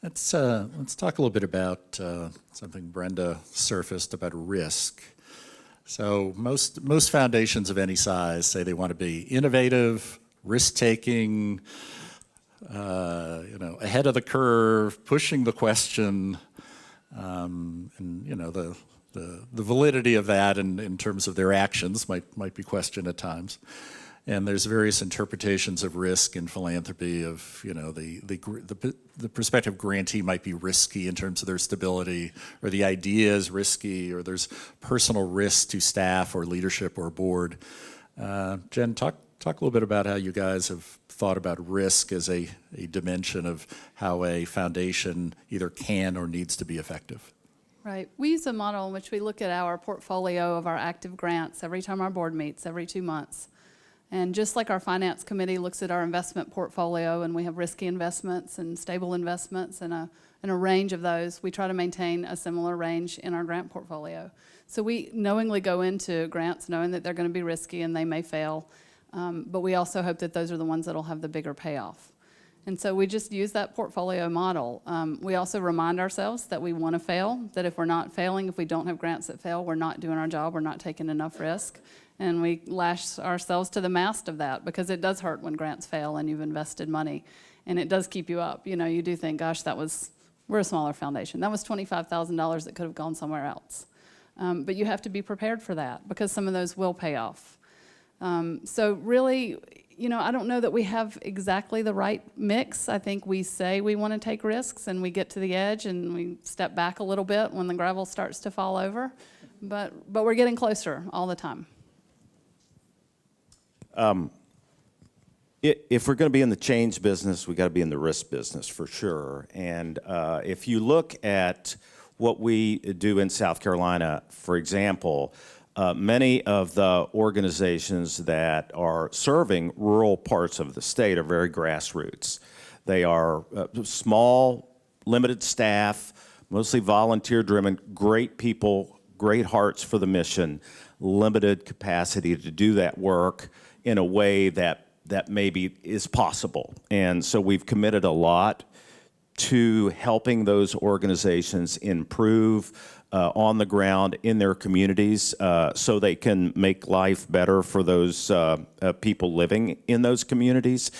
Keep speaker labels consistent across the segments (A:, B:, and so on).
A: Let's talk a little bit about something Brenda surfaced about risk. So most foundations of any size say they want to be innovative, risk-taking, ahead of the curve, pushing the question, and the validity of that in terms of their actions might be questioned at times. And there's various interpretations of risk in philanthropy of, the prospective grantee might be risky in terms of their stability, or the idea is risky, or there's personal risk to staff or leadership or board. Jen, talk a little bit about how you guys have thought about risk as a dimension of how a foundation either can or needs to be effective.
B: Right. We use a model in which we look at our portfolio of our active grants every time our board meets, every 2 months. And just like our finance committee looks at our investment portfolio, and we have risky investments and stable investments and a range of those, we try to maintain a similar range in our grant portfolio. So we knowingly go into grants knowing that they're going to be risky and they may fail, but we also hope that those are the ones that will have the bigger payoff. And so we just use that portfolio model. We also remind ourselves that we want to fail, that if we're not failing, if we don't have grants that fail, we're not doing our job, we're not taking enough risk. And we lash ourselves to the mast of that, because it does hurt when grants fail and you've invested money. And it does keep you up. You do think, gosh, we're a smaller foundation. That was $25,000 that could have gone somewhere else. But you have to be prepared for that, because some of those will pay off. So really, I don't know that we have exactly the right mix. I think we say we want to take risks and we get to the edge and we step back a little bit when the gravel starts to fall over. But we're getting closer all the time.
C: If we're going to be in the change business, we got to be in the risk business for sure. And if you look at what we do in South Carolina, for example, many of the organizations that are serving rural parts of the state are very grassroots. They are small, limited staff, mostly volunteer-driven, great people, great hearts for the mission, limited capacity to do that work in a way that maybe is possible. And so we've committed a lot to helping those organizations improve on the ground in their communities so they can make life better for those people living in those communities.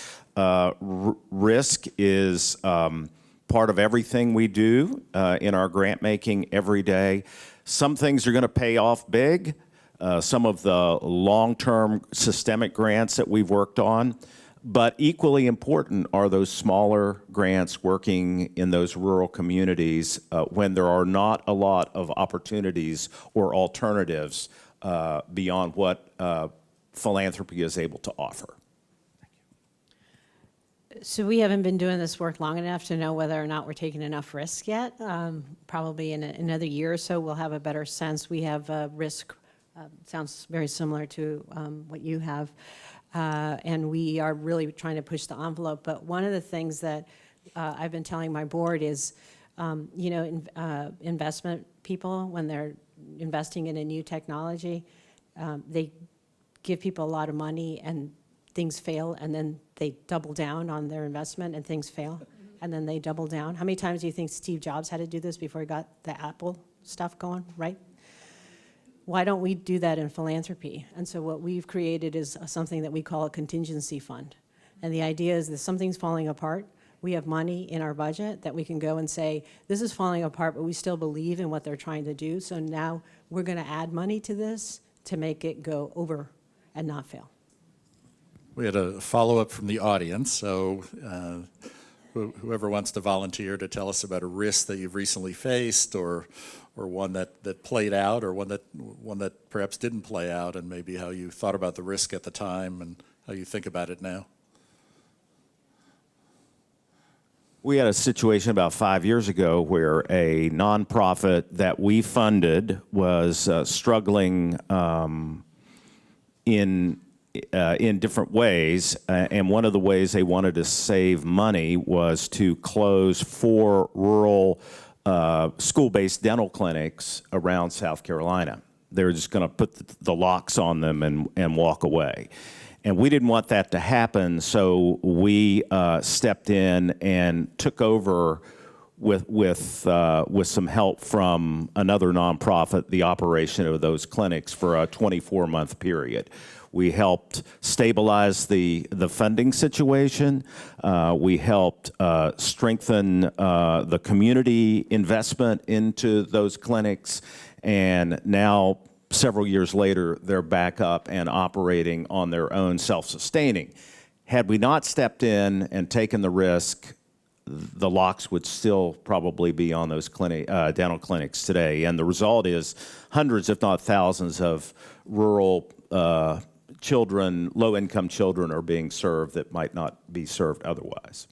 C: Risk is part of everything we do in our grant making every day. Some things are going to pay off big. Some of the long-term systemic grants that we've worked on. But equally important are those smaller grants working in those rural communities when there are not a lot of opportunities or alternatives beyond what philanthropy is able to offer.
D: So we haven't been doing this work long enough to know whether or not we're taking enough risk yet. Probably in another year or so we'll have a better sense. We have risk. Sounds very similar to what you have. And we are really trying to push the envelope. But one of the things that I've been telling my board is, investment people, when they're investing in a new technology, they give people a lot of money and things fail, and then they double down on their investment and things fail, and then they double down. How many times do you think Steve Jobs had to do this before he got the Apple stuff going, right? Why don't we do that in philanthropy? And so what we've created is something that we call a contingency fund. And the idea is that something's falling apart. We have money in our budget that we can go and say, this is falling apart, but we still believe in what they're trying to do. So now we're going to add money to this to make it go over and not fail.
A: We had a follow-up from the audience. So whoever wants to volunteer to tell us about a risk that you've recently faced, or one that played out, or one that perhaps didn't play out, and maybe how you thought about the risk at the time and how you think about it now.
C: We had a situation about 5 years ago where a nonprofit that we funded was struggling in different ways, and one of the ways they wanted to save money was to close 4 rural school-based dental clinics around South Carolina. They were just going to put the locks on them and walk away. And we didn't want that to happen, so we stepped in and took over with some help from another nonprofit, the operation of those clinics for a 24-month period. We helped stabilize the funding situation. We helped strengthen the community investment into those clinics. And now, several years later, they're back up and operating on their own, self-sustaining. Had we not stepped in and taken the risk, the locks would still probably be on those dental clinics today. And the result is hundreds, if not thousands, of rural children, low-income children are being served that might not be served otherwise.